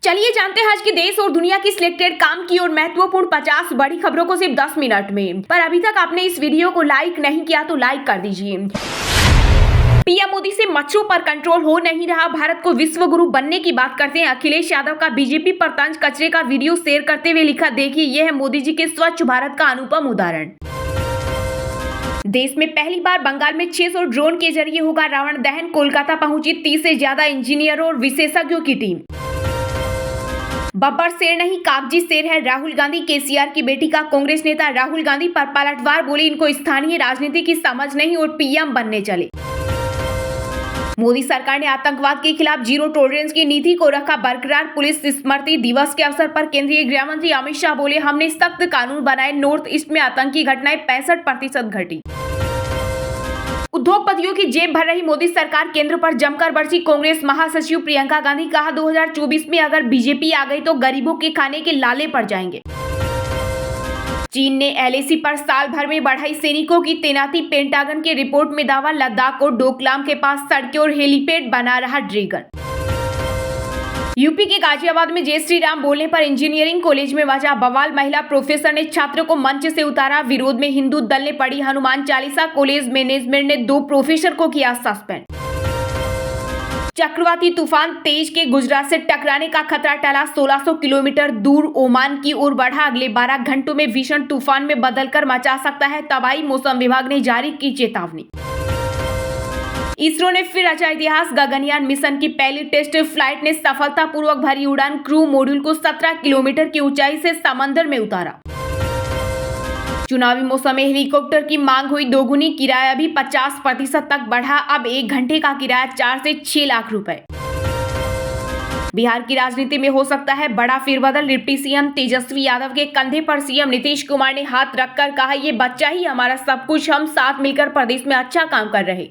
चलिए जानते हैं आज की देश और दुनिया की सिलेक्टेड काम की और महत्वपूर्ण 50 बड़ी खबरों को सिर्फ 10 मिनट में। पर अभी तक आपने इस वीडियो को लाइक नहीं किया तो लाइक कर दीजिए। पीएम मोदी से मच्छरों पर कंट्रोल हो नहीं रहा, भारत को विश्व गुरु बनने की बात करते हैं। अखिलेश यादव का बीजेपी पर तंज कचरे का वीडियो शेयर करते हुए लिखा, देखिए यह है मोदी जी के स्वच्छ भारत का अनुपम उदाहरण। देश में पहली बार बंगाल में 600 ड्रोन के जरिए होगा रावण दहन, कोलकाता पहुंची 30 से ज्यादा इंजीनियरों और विशेषज्ञों की टीम। बब्बर शेर नहीं कागजी शेर है, राहुल गांधी केसीआर की बेटी का कांग्रेस नेता राहुल गांधी पर पलटवार, बोले इनको स्थानीय राजनीति की समझ नहीं और पीएम बनने चले। मोदी सरकार ने आतंकवाद के खिलाफ जीरो टॉलरेंस की नीति को रखा बरकरार, पुलिस स्मृति दिवस के अवसर पर केंद्रीय गृह मंत्री अमित शाह बोले, हमने सख्त कानून बनाए, नॉर्थ ईस्ट में आतंकी घटनाएं 65% घटी। उद्योगपतियों की जेब भर रही मोदी सरकार, केंद्र पर जमकर बरसी कांग्रेस महासचिव प्रियंका गांधी, कहा 2024 में अगर बीजेपी आ गई तो गरीबों के खाने के लाले पड़ जाएंगे। चीन ने एलएसी पर साल भर में बढ़ाई सैनिकों की तैनाती, पेंटागन के रिपोर्ट में दावा, लद्दाख और डोकलाम के पास सड़कें और हेलीपैड बना रहा ड्रैगन। यूपी के गाजियाबाद में जय श्री राम बोलने पर इंजीनियरिंग कॉलेज में मचा बवाल, महिला प्रोफेसर ने छात्र को मंच से उतारा, विरोध में हिंदू दल ने पढ़ी हनुमान चालीसा, कॉलेज मैनेजमेंट ने 2 प्रोफेसर को किया सस्पेंड। चक्रवाती तूफान तेज के गुजरात से टकराने का खतरा टला, 1600 किलोमीटर दूर ओमान की ओर बढ़ा, अगले 12 घंटों में भीषण तूफान में बदलकर मचा सकता है तबाही, मौसम विभाग ने जारी की चेतावनी। इसरो ने फिर रचा इतिहास, गगनयान मिशन की पहली टेस्ट फ्लाइट ने सफलतापूर्वक भरी उड़ान, क्रू मॉड्यूल को 17 किलोमीटर की ऊंचाई से समंदर में उतारा। चुनावी मौसम में हेलीकॉप्टर की मांग हुई दोगुनी, किराया भी 50% तक बढ़ा, अब 1 घंटे का किराया 4 से 6 लाख रुपए। बिहार की राजनीति में हो सकता है बड़ा फेरबदल, डिप्टी सीएम तेजस्वी यादव के कंधे पर सीएम नीतीश कुमार ने हाथ रखकर कहा, ये बच्चा ही हमारा सब कुछ, हम साथ मिलकर प्रदेश में अच्छा काम कर रहे।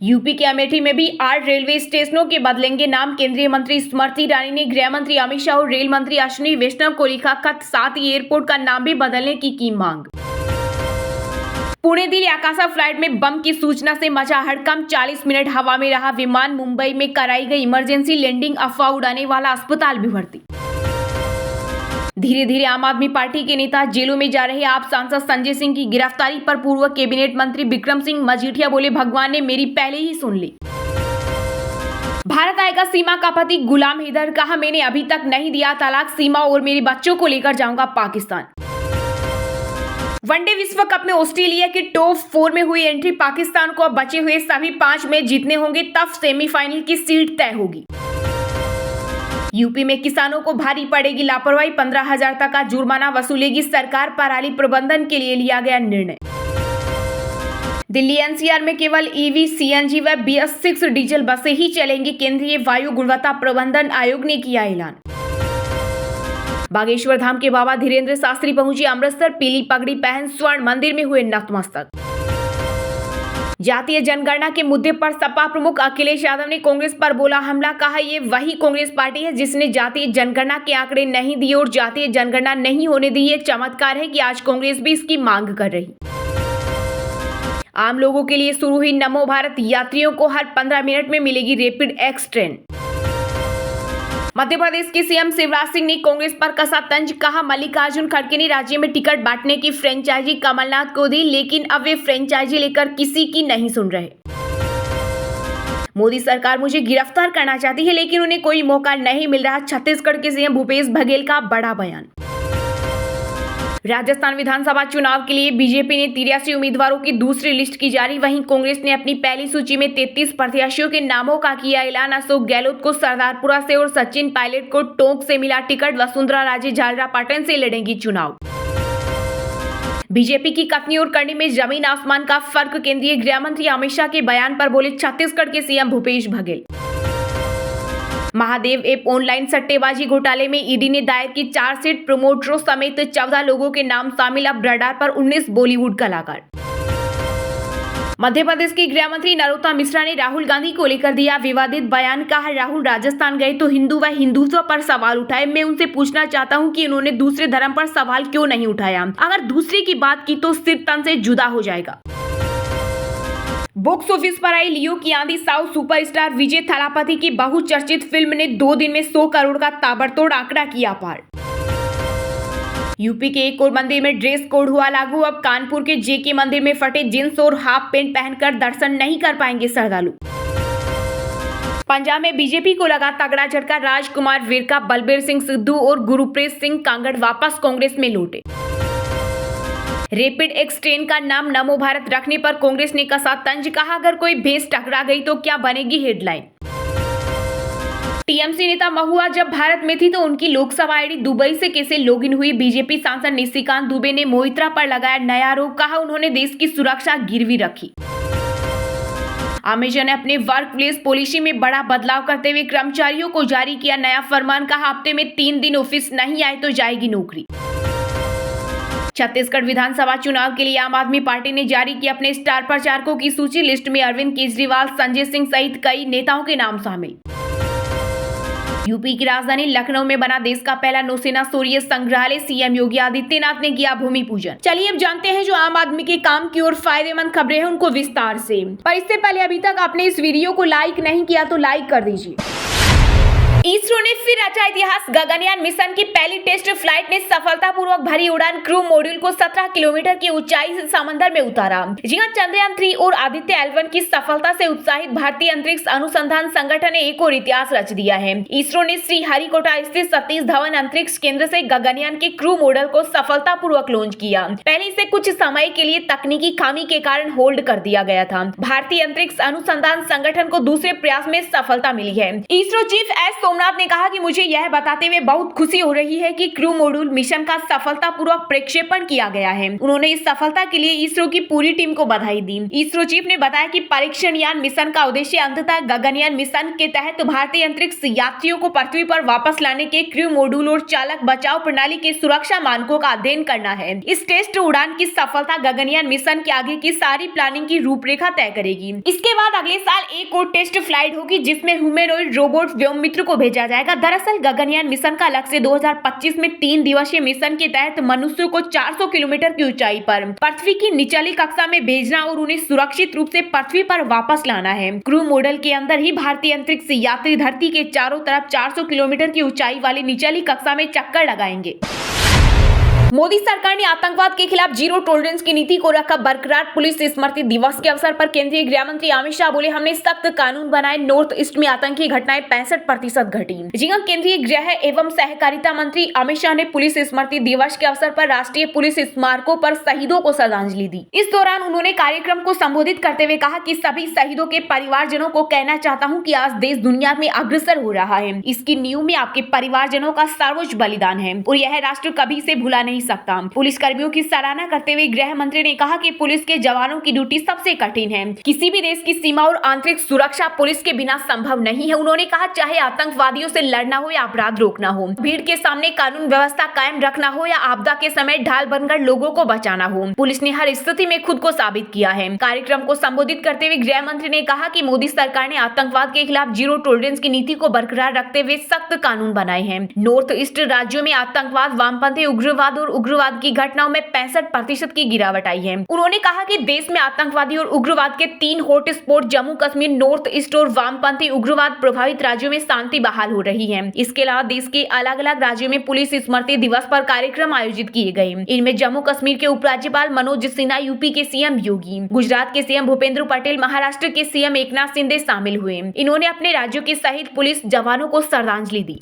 यूपी के अमेठी में भी 8 रेलवे स्टेशनों के बदलेंगे नाम, केंद्रीय मंत्री स्मृति ईरानी ने गृह मंत्री अमित शाह और रेल मंत्री अश्विनी वैष्णव को लिखा खत, साथ ही एयरपोर्ट का नाम भी बदलने की मांग। पुणे दिल्ली आकाशा फ्लाइट में बम की सूचना से मचा हड़कंप, 40 मिनट हवा में रहा विमान, मुंबई में कराई गई इमरजेंसी लैंडिंग, अफवाह उड़ाने वाला अस्पताल भी भर्ती। धीरे धीरे आम आदमी पार्टी के नेता जेलों में जा रहे, आप सांसद संजय सिंह की गिरफ्तारी पर पूर्व कैबिनेट मंत्री विक्रम सिंह मजीठिया बोले, भगवान ने मेरी पहले ही सुन ली। भारत आएगा सीमा का पति गुलाम हैदर, कहा मैंने अभी तक नहीं दिया तलाक, सीमा और मेरे बच्चों को लेकर जाऊंगा पाकिस्तान। वनडे विश्व कप में ऑस्ट्रेलिया की टॉप 4 में हुई एंट्री, पाकिस्तान को अब बचे हुए सभी 5 मैच जीतने होंगे, तब सेमीफाइनल की सीट तय होगी। यूपी में किसानों को भारी पड़ेगी लापरवाही, 15,000 तक का जुर्माना वसूलेगी सरकार, पराली प्रबंधन के लिए लिया गया निर्णय। दिल्ली एनसीआर में केवल ईवी, सीएनजी व BS6 डीजल बसें ही चलेंगी, केंद्रीय वायु गुणवत्ता प्रबंधन आयोग ने किया ऐलान। बागेश्वर धाम के बाबा धीरेन्द्र शास्त्री पहुंचे अमृतसर, पीली पगड़ी पहन स्वर्ण मंदिर में हुए नतमस्तक। जातीय जनगणना के मुद्दे पर सपा प्रमुख अखिलेश यादव ने कांग्रेस पर बोला हमला, कहा ये वही कांग्रेस पार्टी है जिसने जातीय जनगणना के आंकड़े नहीं दिए और जातीय जनगणना नहीं होने दी। ये चमत्कार है कि आज कांग्रेस भी इसकी मांग कर रही। आम लोगों के लिए शुरू हुई नमो भारत, यात्रियों को हर 15 मिनट में मिलेगी rapid x train. Madhya Pradesh के सीएम शिवराज सिंह ने कांग्रेस पर कसा तंज, कहा मल्लिकार्जुन खड़गे ने राज्य में टिकट बांटने की फ्रेंचाइजी कमलनाथ को दी, लेकिन अब वे फ्रेंचाइजी लेकर किसी की नहीं सुन रहे। मोदी सरकार मुझे गिरफ्तार करना चाहती है लेकिन उन्हें कोई मौका नहीं मिल रहा, छत्तीसगढ़ के सीएम भूपेश बघेल का बड़ा बयान। राजस्थान विधानसभा चुनाव के लिए बीजेपी ने 83 उम्मीदवारों की दूसरी लिस्ट की जारी, वहीं कांग्रेस ने अपनी पहली सूची में 33 प्रत्याशियों के नामों का किया ऐलान। अशोक गहलोत को सरदारपुरा से और सचिन पायलट को टोंक से मिला टिकट, वसुंधरा राजे झालरापाटन से लड़ेंगी चुनाव। बीजेपी की कथनी और करनी में जमीन आसमान का फर्क, केंद्रीय गृह मंत्री अमित शाह के बयान पर बोले छत्तीसगढ़ के CM Bhupesh Baghel. Mahadev app online सट्टेबाजी घोटाले में ईडी ने दायर की चार्जशीट, प्रमोटरों समेत 14 लोगों के नाम शामिल, अब रडार पर 19 बॉलीवुड कलाकार। मध्य प्रदेश के गृह मंत्री नरोत्तम मिश्रा ने राहुल गांधी को लेकर दिया विवादित बयान, कहा राहुल राजस्थान गए तो हिंदू व हिंदुत्व पर सवाल उठाए, मैं उनसे पूछना चाहता हूं कि उन्होंने दूसरे धर्म पर सवाल क्यों नहीं उठाया, अगर दूसरे की बात की तो सिर तन से जुदा हो जाएगा। बॉक्स ऑफिस पर आई लियो की आंधी। साउथ सुपरस्टार विजय थालापति की बहुचर्चित फिल्म ने 2 दिन में 100 करोड़ का ताबड़तोड़ आंकड़ा किया पार। यूपी के एक और मंदिर में ड्रेस कोड हुआ लागू। अब कानपुर के जेके मंदिर में फटे जींस और हाफ पैंट पहनकर दर्शन नहीं कर पाएंगे श्रद्धालु। पंजाब में बीजेपी को लगा तगड़ा झटका। राजकुमार विरका, बलबीर सिंह सिद्धू और गुरप्रीत सिंह कांगड़ वापस कांग्रेस में लौटे। रैपिड एक्स ट्रेन का नाम नमो भारत रखने पर कांग्रेस ने कसा तंज। कहा, अगर कोई भैंस टकरा गई तो क्या बनेगी हेडलाइन। टीएमसी नेता महुआ जब भारत में थी तो उनकी लोकसभा आईडी दुबई से कैसे लॉगिन हुई। बीजेपी सांसद निशिकांत दुबे ने मोहित्रा पर लगाया नया आरोप। कहा, उन्होंने देश की सुरक्षा गिरवी रखी। अमेजन ने अपने वर्क प्लेस पॉलिसी में बड़ा बदलाव करते हुए कर्मचारियों को जारी किया नया फरमान। कहा, हफ्ते में 3 दिन ऑफिस नहीं आए तो जाएगी नौकरी। छत्तीसगढ़ विधानसभा चुनाव के लिए आम आदमी पार्टी ने जारी की अपने स्टार प्रचारकों की सूची। लिस्ट में अरविंद केजरीवाल, संजय सिंह सहित कई नेताओं के नाम शामिल। यूपी की राजधानी लखनऊ में बना देश का पहला नौसेना शौर्य संग्रहालय। सीएम योगी आदित्यनाथ ने किया भूमि पूजन। चलिए अब जानते हैं जो आम आदमी के काम की और फायदेमंद खबरें हैं उनको विस्तार से। पर इससे पहले अभी तक आपने इस वीडियो को लाइक नहीं किया तो लाइक कर दीजिए। इसरो ने फिर रचा इतिहास। गगनयान मिशन की पहली टेस्ट फ्लाइट ने सफलतापूर्वक भरी उड़ान। क्रू मॉड्यूल को 17 किलोमीटर की ऊंचाई से समंदर में उतारा। जी हां, चंद्रयान 3 और आदित्य L1 की सफलता से उत्साहित भारतीय अंतरिक्ष अनुसंधान संगठन ने एक और इतिहास रच दिया है। इसरो ने श्रीहरिकोटा स्थित सतीश धवन अंतरिक्ष केंद्र से गगनयान के क्रू मॉड्यूल को सफलतापूर्वक लॉन्च किया। पहले इसे कुछ समय के लिए तकनीकी खामी के कारण होल्ड कर दिया गया था। भारतीय अंतरिक्ष अनुसंधान संगठन को दूसरे प्रयास में सफलता मिली है। इसरो चीफ एस सोमनाथ ने कहा कि मुझे यह बताते हुए बहुत खुशी हो रही है कि क्रू मॉड्यूल मिशन का सफलतापूर्वक प्रक्षेपण किया गया है। उन्होंने इस सफलता के लिए इसरो की पूरी टीम को बधाई दी। इसरो चीफ ने बताया कि परीक्षण यान मिशन का उद्देश्य अंततः गगनयान मिशन के तहत भारतीय अंतरिक्ष यात्रियों को पृथ्वी पर वापस लाने के क्रू मॉड्यूल और चालक बचाव प्रणाली के सुरक्षा मानकों का अध्ययन करना है। इस टेस्ट उड़ान की सफलता गगनयान मिशन के आगे की सारी प्लानिंग की रूपरेखा तय करेगी। इसके बाद अगले साल एक और टेस्ट फ्लाइट होगी जिसमें ह्यूमैनॉइड रोबोट व्योममित्र को भेजा जाएगा। दरअसल गगनयान मिशन का लक्ष्य 2025 में 3 दिवसीय मिशन के तहत मनुष्यों को 400 किलोमीटर की ऊंचाई पर पृथ्वी की निचली कक्षा में भेजना और उन्हें सुरक्षित रूप से पृथ्वी पर वापस लाना है। क्रू मॉड्यूल के अंदर ही भारतीय अंतरिक्ष यात्री धरती के चारों तरफ 400 किलोमीटर की ऊंचाई वाली निचली कक्षा में चक्कर लगाएंगे। मोदी सरकार ने आतंकवाद के खिलाफ जीरो टॉलरेंस की नीति को रखा बरकरार। पुलिस स्मृति दिवस के अवसर पर केंद्रीय गृह मंत्री अमित शाह बोले, हमने सख्त कानून बनाए। नॉर्थ ईस्ट में आतंकी घटनाएं 65% घटी। जी हां, केंद्रीय गृह एवं सहकारिता मंत्री अमित शाह ने पुलिस स्मृति दिवस के अवसर पर राष्ट्रीय पुलिस स्मारकों पर शहीदों को श्रद्धांजलि दी। इस दौरान उन्होंने कार्यक्रम को संबोधित करते हुए कहा कि सभी शहीदों के परिवारजनों को कहना चाहता हूँ कि आज देश दुनिया में अग्रसर हो रहा है। इसकी नींव में आपके परिवारजनों का सर्वोच्च बलिदान है और यह राष्ट्र कभी इसे भुला नहीं सकता। पुलिस कर्मियों की सराहना करते हुए गृह मंत्री ने कहा कि पुलिस के जवानों की ड्यूटी सबसे कठिन है। किसी भी देश की सीमा और आंतरिक सुरक्षा पुलिस के बिना संभव नहीं है। उन्होंने कहा, चाहे आतंकवादियों से लड़ना हो या अपराध रोकना हो, भीड़ के सामने कानून व्यवस्था कायम रखना हो या आपदा के समय ढाल बनकर लोगों को बचाना हो, पुलिस ने हर स्थिति में खुद को साबित किया है। कार्यक्रम को संबोधित करते हुए गृह मंत्री ने कहा कि मोदी सरकार ने आतंकवाद के खिलाफ जीरो टॉलरेंस की नीति को बरकरार रखते हुए सख्त कानून बनाए हैं। नॉर्थ ईस्ट राज्यों में आतंकवाद, वामपंथी उग्रवाद और उग्रवाद की घटनाओं में 65% की गिरावट आई है। उन्होंने कहा कि देश में आतंकवादी और उग्रवाद के 3 hot spot Jammu Kashmir, north east और वामपंथी उग्रवाद प्रभावित राज्यों में शांति बहाल हो रही है। इसके अलावा देश के अलग अलग राज्यों में पुलिस स्मृति दिवस पर कार्यक्रम आयोजित किए गए। इनमें जम्मू कश्मीर के उपराज्यपाल मनोज सिन्हा, यूपी के सीएम योगी, गुजरात के सीएम भूपेंद्र पटेल, महाराष्ट्र के सीएम एकनाथ शिंदे शामिल हुए। इन्होंने अपने राज्यों के शहीद पुलिस जवानों को श्रद्धांजलि दी।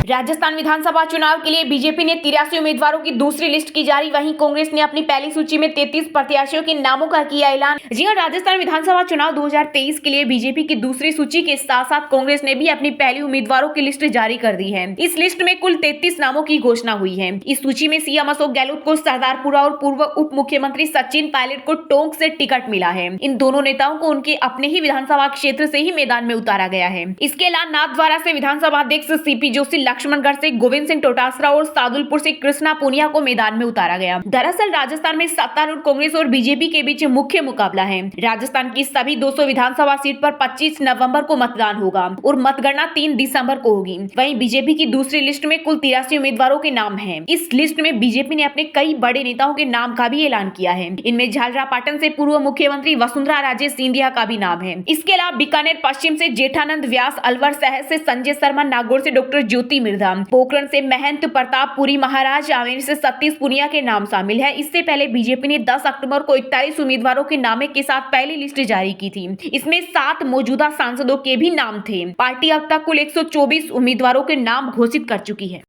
राजस्थान विधानसभा चुनाव के लिए बीजेपी ने 83 उम्मीदवारों की दूसरी लिस्ट की जारी। वहीं कांग्रेस ने अपनी पहली सूची में 33 प्रत्याशियों के नामों का किया ऐलान। जी हां, राजस्थान विधानसभा चुनाव 2023 के लिए बीजेपी की दूसरी सूची के साथ साथ कांग्रेस ने भी अपनी पहली उम्मीदवारों की लिस्ट जारी कर दी है। इस लिस्ट में कुल 33 नामों की घोषणा हुई है। इस सूची में सीएम अशोक गहलोत को सरदारपुरा और पूर्व उप मुख्यमंत्री सचिन पायलट को टोंक से टिकट मिला है। इन दोनों नेताओं को उनके अपने ही विधानसभा क्षेत्र से ही मैदान में उतारा गया है। इसके अलावा नाथद्वारा से विधानसभा अध्यक्ष सीपी जोशी, लक्ष्मणगढ़ से गोविंद सिंह डोटासरा और सादुलपुर से कृष्णा पुनिया को मैदान में उतारा गया। दरअसल राजस्थान में सत्तारूढ़ कांग्रेस और बीजेपी के बीच मुख्य मुकाबला है। राजस्थान की सभी 200 विधानसभा सीट पर 25 नवंबर को मतदान होगा और मतगणना 3 दिसंबर को होगी। वहीं बीजेपी की दूसरी लिस्ट में कुल 83 उम्मीदवारों के नाम हैं। इस लिस्ट में बीजेपी ने अपने कई बड़े नेताओं के नाम का भी ऐलान किया है। इनमें झालरापाटन से पूर्व मुख्यमंत्री वसुंधरा राजे सिंधिया का भी नाम है। इसके अलावा बीकानेर पश्चिम से जेठानंद व्यास, अलवर शहर से संजय शर्मा, नागौर से डॉक्टर ज्योति मिर्धा, पोखरण से महंत प्रताप पुरी महाराज, आमेर से सतीश पुनिया के नाम शामिल है। इससे पहले बीजेपी ने 10 अक्टूबर को 41 उम्मीदवारों के नामे के साथ पहली लिस्ट जारी की थी। इसमें 7 मौजूदा सांसदों के भी नाम थे। पार्टी अब तक कुल 124 उम्मीदवारों के नाम घोषित कर चुकी है।